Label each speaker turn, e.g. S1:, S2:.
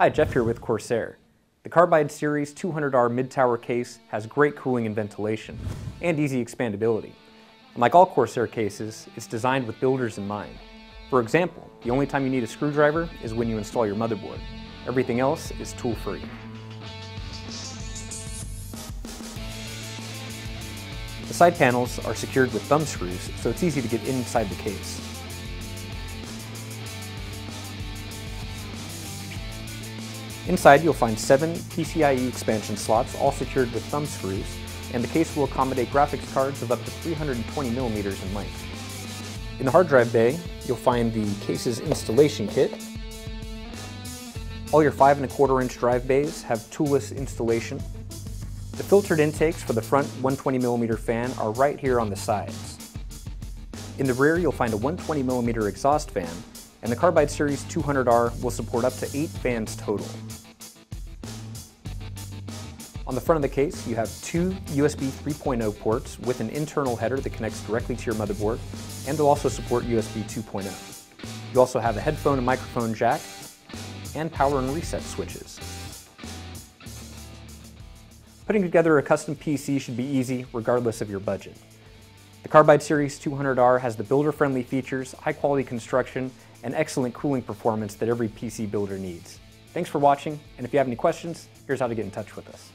S1: Hi, Jeff here with Corsair. The Carbide Series 200R mid-tower case has great cooling and ventilation, and easy expandability. And like all Corsair cases, it's designed with builders in mind. For example, the only time you need a screwdriver is when you install your motherboard. Everything else is tool-free. The side panels are secured with thumb screws, so it's easy to get inside the case. Inside you'll find 7 PCIe expansion slots, all secured with thumb screws, and the case will accommodate graphics cards of up to 320mm in length. In the hard drive bay, you'll find the case's installation kit. All your 5¼ drive bays have toolless installation. The filtered intakes for the front 120mm fan are right here on the sides. In the rear you'll find a 120mm exhaust fan, and the Carbide Series 200R will support up to 8 fans total. On the front of the case, you have 2 USB 3.0 ports with an internal header that connects directly to your motherboard, and they'll also support USB 2.0. You also have a headphone and microphone jack, and power and reset switches. Putting together a custom PC should be easy, regardless of your budget. The Carbide Series 200R has the builder-friendly features, high-quality construction, and excellent cooling performance that every PC builder needs. Thanks for watching, and if you have any questions, here's how to get in touch with us.